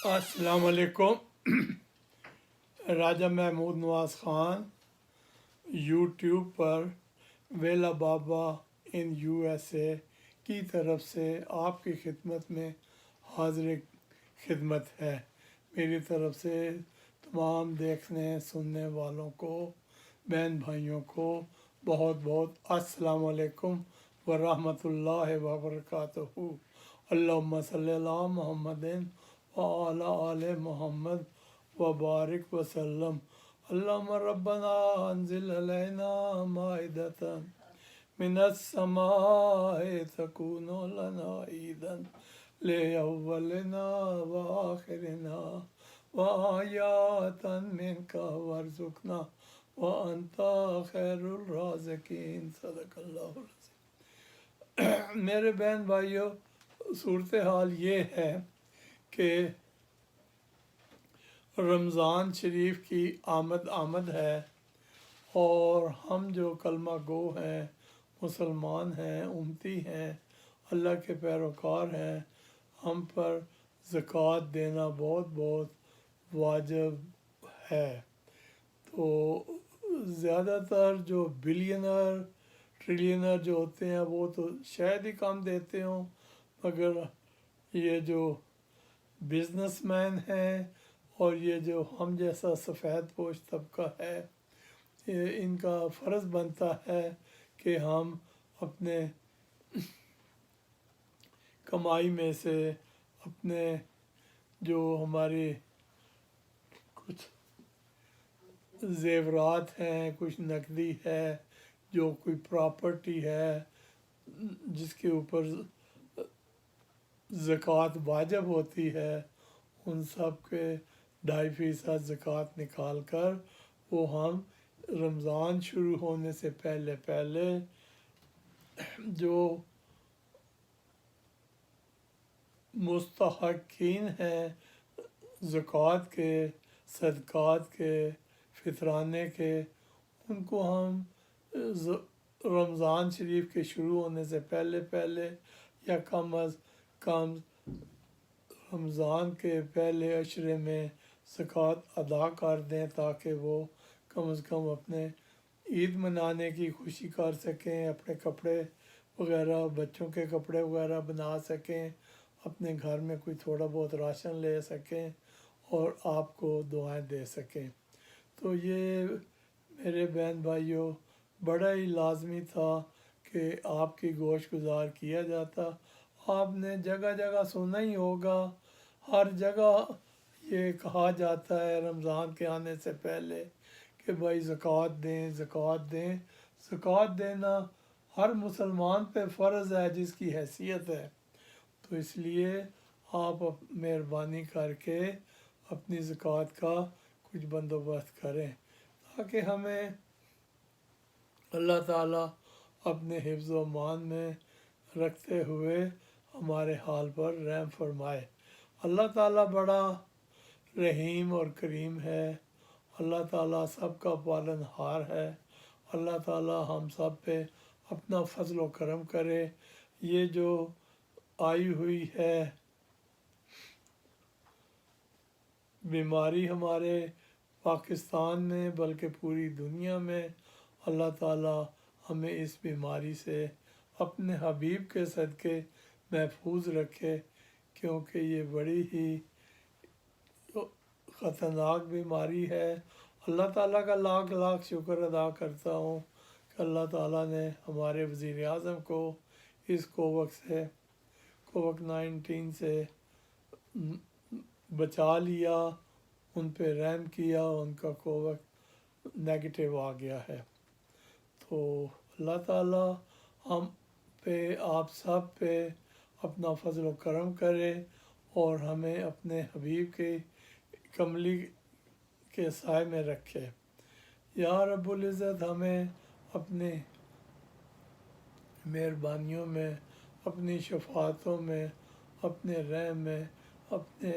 अस्सलाम वालेकुम। राजा महमूद नवाज़ ख़ान यूट्यूब पर वेला बाबा इन USA की तरफ से आपकी खिदमत में हाजिर खिदमत है। मेरी तरफ से तमाम देखने सुनने वालों को, बहन भाइयों को बहुत बहुत अस्सलाम वालेकुम व रहमतुल्लाहि व बरकातहू। अल्लाहुम्मा सल्ली अला मुहम्मदिन व अला आले मोहम्मद व बारिक वसल्लम। अल्लाहुम्मा रब्बना अंजिल अलैना माइदतन मिनस समाए तकूनु लना ईदन ले अव्वलिना व आखिरिना व आयातन मिनका वर्जुकना व अंता खैरुल राज़िकीन। सदक़ल्लाहुल अज़ीम। मेरे बहन भाइयों, सूरत हाल ये है कि रमज़ान शरीफ की आमद है और हम जो कलमा गो हैं, मुसलमान हैं, उम्मती हैं, अल्लाह के पैरोकार हैं, हम पर ज़कात देना बहुत बहुत वाजिब है। तो ज़्यादातर जो बिलियनर ट्रिलियनर जो होते हैं वो तो शायद ही कम देते हों, मगर ये जो बिजनेसमैन हैं और ये जो हम जैसा सफ़ेद पोश तबका है, ये इनका फ़र्ज़ बनता है कि हम अपने कमाई में से अपने जो हमारी कुछ ज़ेवरात हैं, कुछ नकदी है, जो कोई प्रॉपर्टी है जिसके ऊपर ज़कात वाजिब होती है, उन सब के 2.5% ज़कात निकाल कर वो हम रमज़ान शुरू होने से पहले पहले जो मुस्तहक़ीन हैं ज़कात के, सदक़ात के, फ़ितराने के, उनको हम रमज़ान शरीफ के शुरू होने से पहले पहले या कम अज़ कम रमज़ान के पहले अशरे में ज़कात अदा कर दें, ताकि वो कम से कम अपने ईद मनाने की खुशी कर सकें, अपने कपड़े वगैरह, बच्चों के कपड़े वगैरह बना सकें, अपने घर में कोई थोड़ा बहुत राशन ले सकें और आपको दुआएं दे सकें। तो ये मेरे बहन भाइयों बड़ा ही लाजमी था कि आपकी गोश गुजार किया जाता। आपने जगह जगह सुना ही होगा, हर जगह ये कहा जाता है रमज़ान के आने से पहले कि भाई ज़कात दें, ज़कात दें। ज़कात देना हर मुसलमान पे फ़र्ज़ है जिसकी हैसियत है। तो इसलिए आप मेहरबानी करके अपनी ज़कात का कुछ बंदोबस्त करें, ताकि हमें अल्लाह ताला अपने हिफ्ज़ व मान में रखते हुए हमारे हाल पर रहम फरमाए। अल्लाह ताला बड़ा रहीम और करीम है। अल्लाह ताला सबका पालनहार है। अल्लाह ताला हम सब पे अपना फजल व करम करे। ये जो आई हुई है बीमारी हमारे पाकिस्तान में बल्कि पूरी दुनिया में, अल्लाह ताला हमें इस बीमारी से अपने हबीब के सदक़े महफूज रखे, क्योंकि ये बड़ी ही ख़तरनाक बीमारी है। अल्लाह ताला का लाख लाख शुक्र अदा करता हूँ कि अल्लाह ताला ने हमारे वज़ीर आज़म को इस कोविड-19 से बचा लिया, उन पे रहम किया, उनका कोविड नेगेटिव आ गया है। तो अल्लाह ताला हम पे, आप सब पे अपना फजल व करम करे और हमें अपने हबीब के कमली के साए में रखे। या रब्बुल इज़्ज़त हमें अपने मेहरबानियों में, अपनी शफ़ाअतों में, अपने रहम में, अपने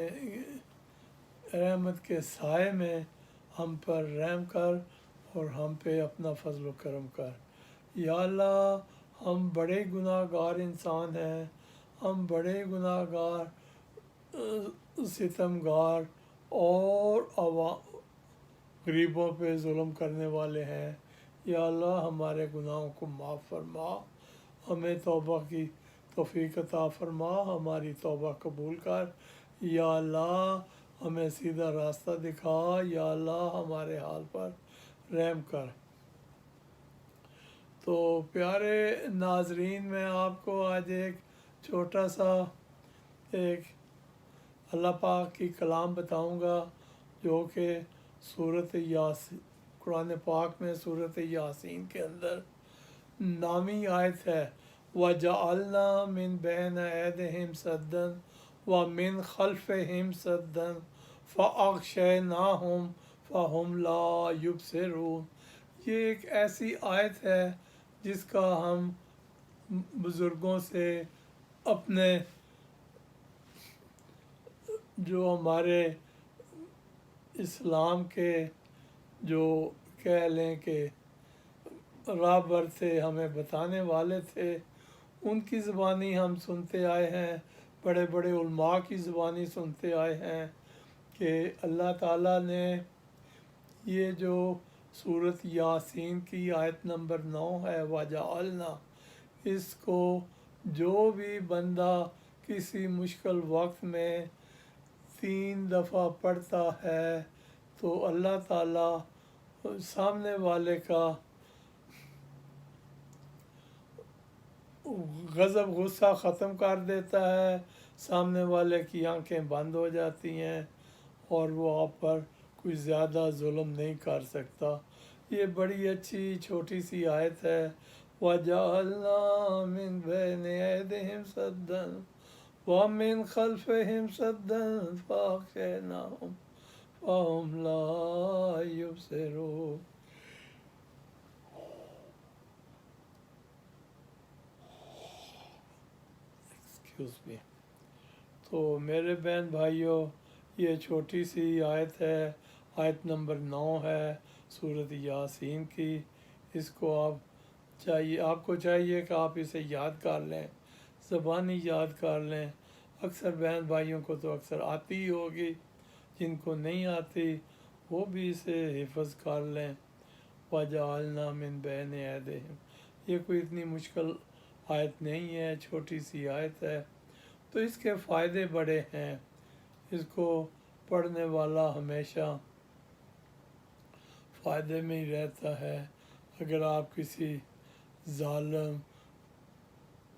रहमत के साए में हम पर रहम कर और हम पे अपना फजल व करम कर। या अल्लाह, हम बड़े गुनाहगार इंसान हैं, हम बड़े गुनाहगार सितमगार और गरीबों पे जुल्म करने वाले हैं। या अल्लाह हमारे गुनाहों को माफ़ फरमा, हमें तौबा की तौफीक अता फरमा, हमारी तौबा कबूल कर। या अल्लाह हमें सीधा रास्ता दिखा। या अल्लाह हमारे हाल पर रहम कर। तो प्यारे नाजरीन, मैं आपको आज एक छोटा सा एक अल्लाह पाक की कलाम बताऊंगा जो कि सूरत यासीन, कुरान पाक में सूरत यासीन के अंदर नामी आयत है। वजअलना मिन बैन ऐदिहिम सद्दन व मिन खल्फिहिम सद्दन फ़अग़शयनाहुम फ़हुम ला युबसिरून। ये एक ऐसी आयत है जिसका हम बुज़ुर्गों से, अपने जो हमारे इस्लाम के जो कह लें कि राहबर थे, हमें बताने वाले थे, उनकी ज़बानी हम सुनते आए हैं, बड़े बड़े उलमा की ज़बानी सुनते आए हैं कि अल्लाह ताला ने ये जो सूरत यासीन की आयत नंबर 9 है, वजअलना, इसको जो भी बंदा किसी मुश्किल वक्त में 3 दफ़ा पढ़ता है तो अल्लाह ताला सामने वाले का गज़ब गुस्सा ख़त्म कर देता है, सामने वाले की आंखें बंद हो जाती हैं और वो आप पर कोई ज़्यादा जुल्म नहीं कर सकता। ये बड़ी अच्छी छोटी सी आयत है। वजअलना मिन बैन ऐदिहिम सद्दन व मिन खल्फिहिम सद्दन फ़अग़शयनाहुम फ़हुम ला युबसिरून। Excuse me. तो मेरे बहन भाइयों, ये छोटी सी आयत है, आयत नंबर 9 है सूरत यासीन की। इसको आपको चाहिए कि आप इसे याद कर लें, ज़बानी याद कर लें। अक्सर बहन भाइयों को तो अक्सर आती ही होगी, जिनको नहीं आती वो भी इसे हिफ़्ज़ कर लें। वजअलना मिन बैन ऐदिहिम, ये कोई इतनी मुश्किल आयत नहीं है, छोटी सी आयत है। तो इसके फ़ायदे बड़े हैं। इसको पढ़ने वाला हमेशा फ़ायदे में ही रहता है। अगर आप किसी ज़ालिम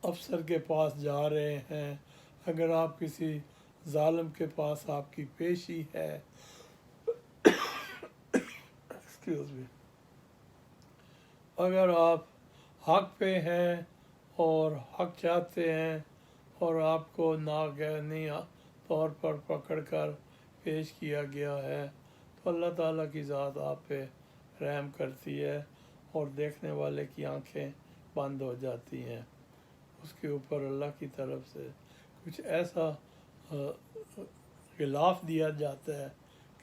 अफसर के पास जा रहे हैं, अगर आप किसी ज़ालिम के पास आपकी पेशी है, एक्सक्यूज़ मी, अगर आप हक पे हैं और हक चाहते हैं और आपको नागहानी तौर पर पकड़कर पेश किया गया है, तो अल्लाह ताला की ज़ात आप पे रहम करती है और देखने वाले की आंखें बंद हो जाती हैं। उसके ऊपर अल्लाह की तरफ से कुछ ऐसा गिलाफ दिया जाता है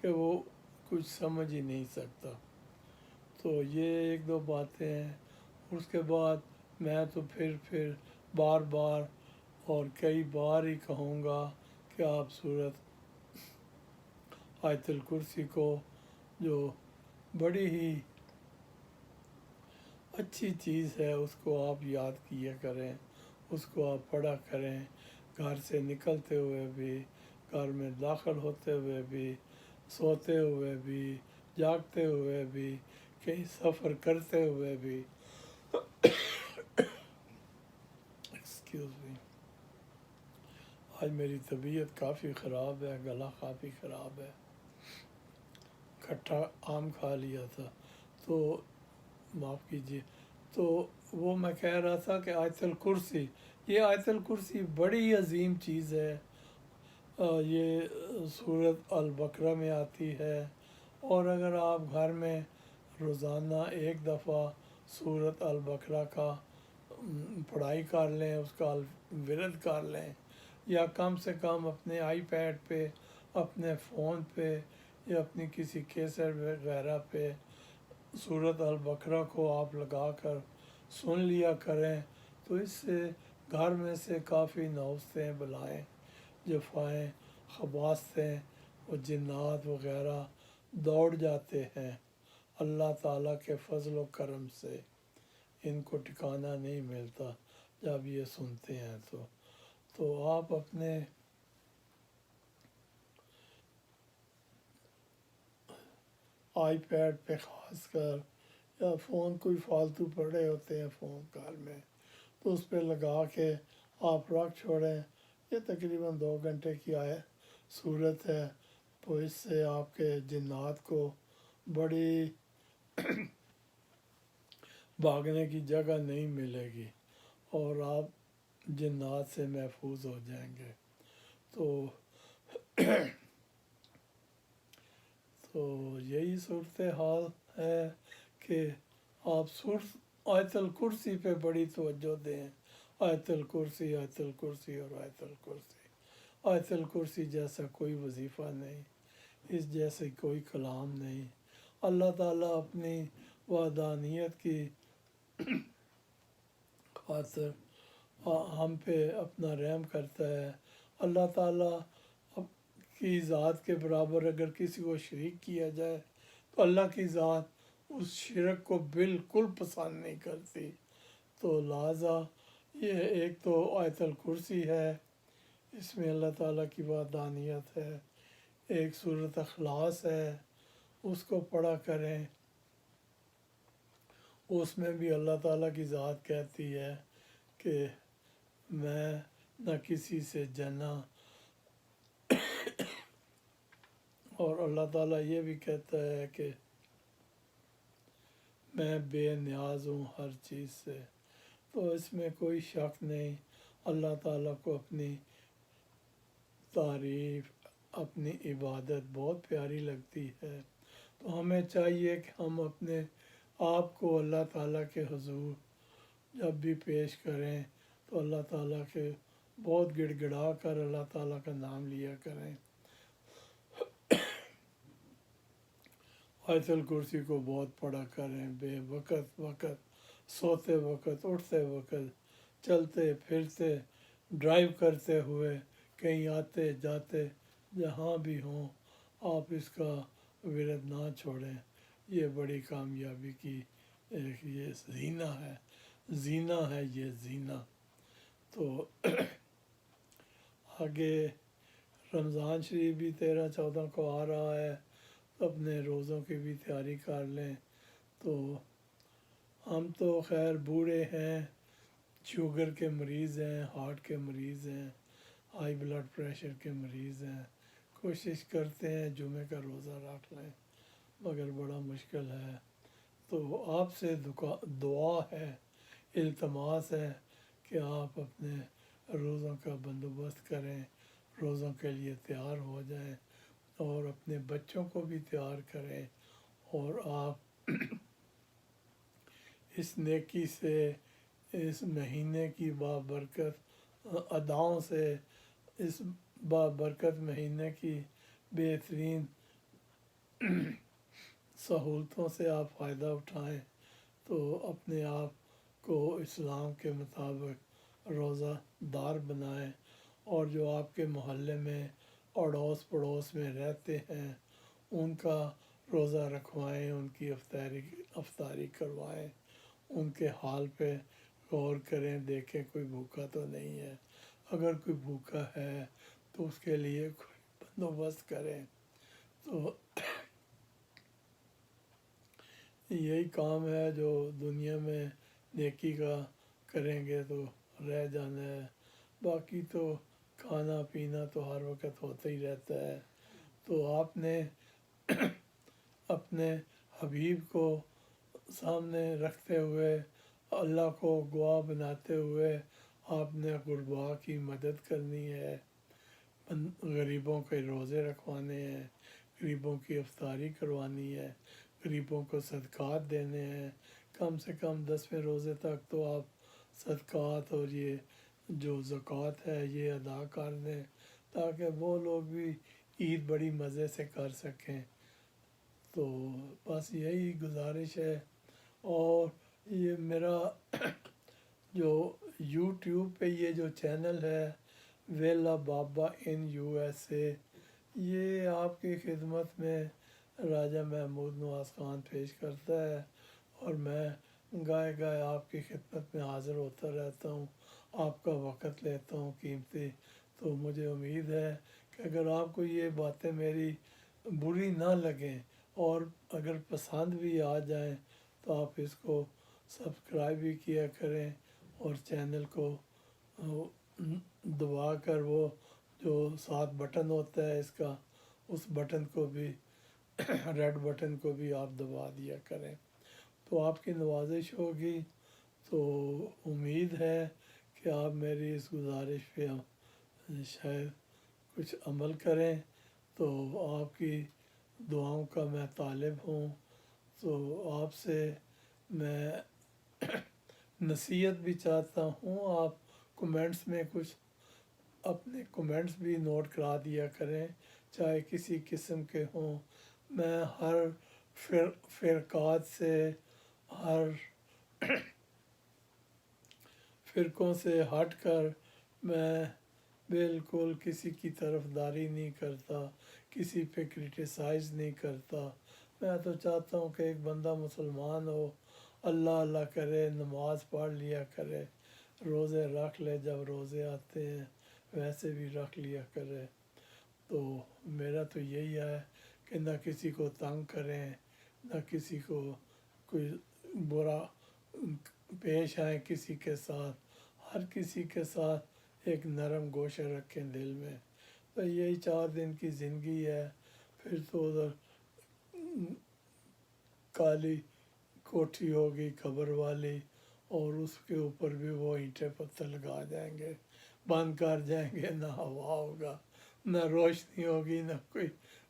कि वो कुछ समझ ही नहीं सकता। तो ये एक दो बातें हैं। उसके बाद मैं तो फिर बार बार और कई बार ही कहूँगा कि आप सूरत आयतुल कुर्सी को, जो बड़ी ही अच्छी चीज़ है, उसको आप याद किया करें, उसको आप पढ़ा करें। घर से निकलते हुए भी, घर में दाखिल होते हुए भी, सोते हुए भी, जागते हुए भी, कहीं सफ़र करते हुए भी। एक्सक्यूज़ मी, आज मेरी तबीयत काफ़ी ख़राब है, गला काफ़ी ख़राब है, खट्टा आम खा लिया था, तो माफ़ कीजिए। तो वो मैं कह रहा था कि आयतुल कुर्सी, ये आयतुल कुर्सी बड़ी अजीम चीज़ है। ये सूरत अल बकरा में आती है और अगर आप घर में रोज़ाना एक दफ़ा सूरत अल बकरा का पढ़ाई कर लें, उसका विरद कर लें, या कम से कम अपने आईपैड पे, अपने फ़ोन पे या अपनी किसी कैसेट वगैरह पे सूरत अल बकरा को आप लगा कर सुन लिया करें, तो इससे घर में से काफ़ी नौस्तें, बलाएँ, जफ़ाएँ خواص ہیں وہ جنات وغیرہ دوڑ جاتے ہیں اللہ تعالیٰ کے فضل و کرم سے، ان کو ٹھکانہ نہیں ملتا جب یہ سنتے ہیں تو آپ اپنے آئی پیڈ پہ خاص کر، یا فون کوئی فالتو پڑے ہوتے ہیں فون کال میں، تو اس پہ لگا کے آپ رکھ چھوڑیں۔ یہ تقریباً 2 گھنٹے کی صورت ہے، تو اس سے آپ کے جنات کو بڑی بھاگنے کی جگہ نہیں ملے گی اور آپ جنات سے محفوظ ہو جائیں گے۔ تو یہی صورتحال ہے کہ آپ آیت الکرسی پہ بڑی توجہ دیں، آیت الکرسی، آیت الکرسی اور آیت الکرسی۔ آیت الکرسی جیسا کوئی وظیفہ نہیں، اس جیسے کوئی کلام نہیں۔ اللہ تعالیٰ اپنی وحدانیت کی خاطر ہم پہ اپنا رحم کرتا ہے۔ اللہ تعالیٰ کی ذات کے برابر اگر کسی کو شریک کیا جائے تو اللہ کی ذات اس شرک کو بالکل پسند نہیں کرتی۔ تو لہٰذا یہ ایک تو آیت الکرسی ہے، اس میں اللہ تعالیٰ کی وحدانیت ہے، ایک سورۃ اخلاص ہے، اس کو پڑھا کریں۔ اس میں بھی اللہ تعالیٰ کی ذات کہتی ہے کہ میں نہ کسی سے جنا، اور اللہ تعالیٰ یہ بھی کہتا ہے کہ میں بے نیاز ہوں ہر چیز سے۔ تو اس میں کوئی شک نہیں، اللہ تعالیٰ کو اپنی تعریف، اپنی عبادت بہت پیاری لگتی ہے۔ تو ہمیں چاہیے کہ ہم اپنے آپ کو اللہ تعالیٰ کے حضور جب بھی پیش کریں تو اللہ تعالیٰ کے بہت گڑ گڑا کر اللہ تعالیٰ کا نام لیا کریں۔ آیت الکرسی کو بہت پڑھا کریں، بے وقت سوتے وقت، اٹھتے وقت، چلتے پھرتے، ڈرائیو کرتے ہوئے، کہیں آتے جاتے، جہاں بھی ہوں آپ اس کا ورد نہ چھوڑیں۔ یہ بڑی کامیابی کی ایک یہ زینہ ہے یہ زینہ۔ تو آگے رمضان شریف بھی 13-14 کو آ رہا ہے، اپنے روزوں کی بھی تیاری کر لیں۔ تو ہم تو خیر بوڑھے ہیں، شوگر کے مریض ہیں، ہارٹ کے مریض ہیں، ہائی بلڈ پریشر کے مریض ہیں، کوشش کرتے ہیں جمعہ کا روزہ رکھ لیں، مگر بڑا مشکل ہے۔ تو آپ سے دعا ہے، التماس ہے کہ آپ اپنے روزوں کا بندوبست کریں، روزوں کے لیے تیار ہو جائیں اور اپنے بچوں کو بھی تیار کریں، اور آپ اس نیکی سے، اس مہینے کی بابرکت اداؤں سے، اس بابرکت مہینے کی بہترین سہولتوں سے آپ فائدہ اٹھائیں۔ تو اپنے آپ کو اسلام کے مطابق روزہ دار بنائیں، اور جو آپ کے محلے میں اڑوس پڑوس میں رہتے ہیں ان کا روزہ رکھوائیں، ان کی افطاری کروائیں، ان کے حال پہ غور کریں، دیکھیں کوئی بھوکا تو نہیں ہے، اگر کوئی بھوکا ہے تو اس کے لیے کوئی بندوبست کریں۔ تو یہی کام ہے جو دنیا میں نیکی کا کریں گے تو رہ جانا ہے، باقی تو کھانا پینا تو ہر وقت ہوتا ہی رہتا ہے۔ تو آپ نے اپنے حبیب کو سامنے رکھتے ہوئے، اللہ کو گواہ بناتے ہوئے آپ نے غرباء کی مدد کرنی ہے، غریبوں کے روزے رکھوانے ہیں، غریبوں کی افطاری کروانی ہے، غریبوں کو صدقات دینے ہیں۔ کم سے کم 10ویں روزے تک تو آپ صدقات اور یہ جو زکوٰۃ ہے یہ ادا کر دیں، تاکہ وہ لوگ بھی عید بڑی مزے سے کر سکیں۔ تو بس یہی گزارش ہے۔ اور یہ میرا جو یوٹیوب پہ یہ جو چینل ہے ویلا بابا ان یو ایس اے، یہ آپ کی خدمت میں راجہ محمود نواز خان پیش کرتا ہے، اور میں گائے گائے آپ کی خدمت میں حاضر ہوتا رہتا ہوں، آپ کا وقت لیتا ہوں قیمتی۔ تو مجھے امید ہے کہ اگر آپ کو یہ باتیں میری بری نہ لگیں اور اگر پسند بھی آ جائیں تو آپ اس کو سبسکرائب بھی کیا کریں، اور چینل کو دبا کر وہ جو ساتھ بٹن ہوتا ہے اس کا، اس بٹن کو بھی ریڈ بٹن کو بھی آپ دبا دیا کریں، تو آپ کی نوازش ہوگی۔ تو امید ہے کہ آپ میری اس گزارش پہ شاید کچھ عمل کریں، تو آپ کی دعاؤں کا میں طالب ہوں۔ تو آپ سے میں نصیحت بھی چاہتا ہوں، آپ کومنٹس میں کچھ اپنے کومنٹس بھی نوٹ کرا دیا کریں، چاہے کسی قسم کے ہوں۔ میں ہر فرقات سے، ہر فرقوں سے ہٹ کر میں بالکل کسی کی طرفداری نہیں کرتا، کسی پہ کرٹیسائز نہیں کرتا۔ میں تو چاہتا ہوں کہ ایک بندہ مسلمان ہو، اللہ اللہ کرے، نماز پڑھ لیا کرے، روزے رکھ لے جب روزے آتے ہیں، ویسے بھی رکھ لیا کرے۔ تو میرا تو یہی ہے کہ نہ کسی کو تنگ کریں، نہ کسی کو کوئی برا پیش آئیں کسی کے ساتھ، ہر کسی کے ساتھ ایک نرم گوشہ رکھیں دل میں۔ تو یہی 4 دن کی زندگی ہے، پھر تو ادھر کالی کوٹھی ہوگی قبر والی، اور اس کے اوپر بھی وہ اینٹیں پتھر لگا جائیں گے، بند کر جائیں گے، نہ ہوا ہوگا، نہ روشنی ہوگی، نہ کوئی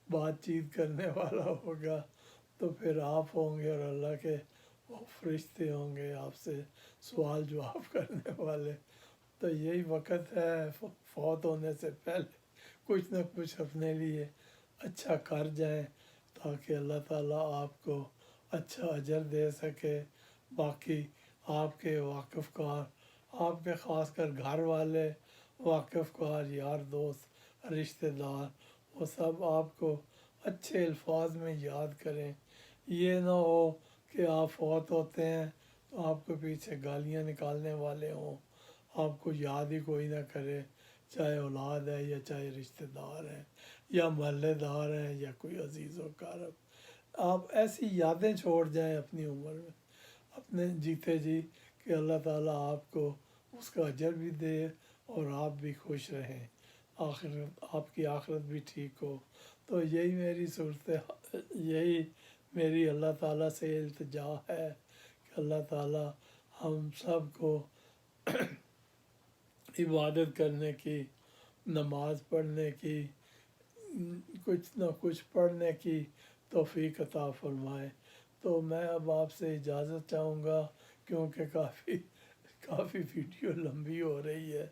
بات چیت کرنے والا ہوگا۔ تو پھر آپ ہوں گے اور اللہ کے وہ فرشتے ہوں گے آپ سے سوال جواب کرنے والے۔ تو یہی وقت ہے فوت ہونے سے پہلے کچھ نہ کچھ اپنے لیے اچھا کر جائیں، تاکہ اللہ تعالیٰ آپ کو اچھا اجر دے سکے۔ باقی آپ کے واقف کار، آپ کے خاص کر گھر والے، واقف کار، یار دوست، رشتہ دار، وہ سب آپ کو اچھے الفاظ میں یاد کریں۔ یہ نہ ہو کہ آپ فوت ہوتے ہیں تو آپ کو پیچھے گالیاں نکالنے والے ہوں، آپ کو یاد ہی کوئی نہ کرے، چاہے اولاد ہے یا چاہے رشتہ دار ہیں یا محلے دار ہیں یا کوئی عزیز و اقارب۔ آپ ایسی یادیں چھوڑ جائیں اپنی عمر میں، اپنے جیتے جی، کہ اللہ تعالیٰ آپ کو اس کا اجر بھی دے اور آپ بھی خوش رہیں، آخرت آپ کی آخرت بھی ٹھیک ہو۔ تو یہی میری یہی میری اللہ تعالیٰ سے التجا ہے کہ اللہ تعالیٰ ہم سب کو عبادت کرنے کی، نماز پڑھنے کی، کچھ نہ کچھ پڑھنے کی توفیق عطا فرمائے۔ تو میں اب آپ سے اجازت چاہوں گا، کیونکہ کافی ویڈیو لمبی ہو رہی ہے،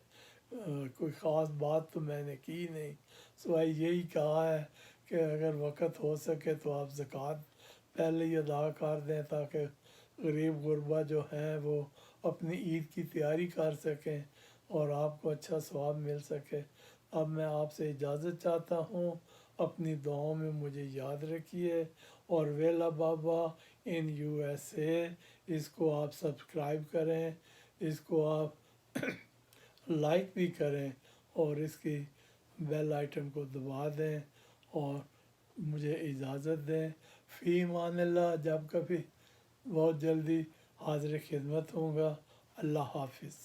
کوئی خاص بات تو میں نے کی نہیں، سوائے یہی کہا ہے کہ اگر وقت ہو سکے تو آپ زکوٰۃ پہلے ہی ادا کر دیں، تاکہ غریب غربا جو ہیں وہ اپنی عید کی تیاری کر سکیں اور آپ کو اچھا ثواب مل سکے۔ اب میں آپ سے اجازت چاہتا ہوں، اپنی دعاؤں میں مجھے یاد رکھیے، اور ویلا بابا ان یو ایس اے، اس کو آپ سبسکرائب کریں، اس کو آپ لائک بھی کریں، اور اس کی بیل آئٹم کو دبا دیں، اور مجھے اجازت دیں۔ فی امان اللہ، جب کبھی بہت جلدی حاضر خدمت ہوں گا۔ اللہ حافظ۔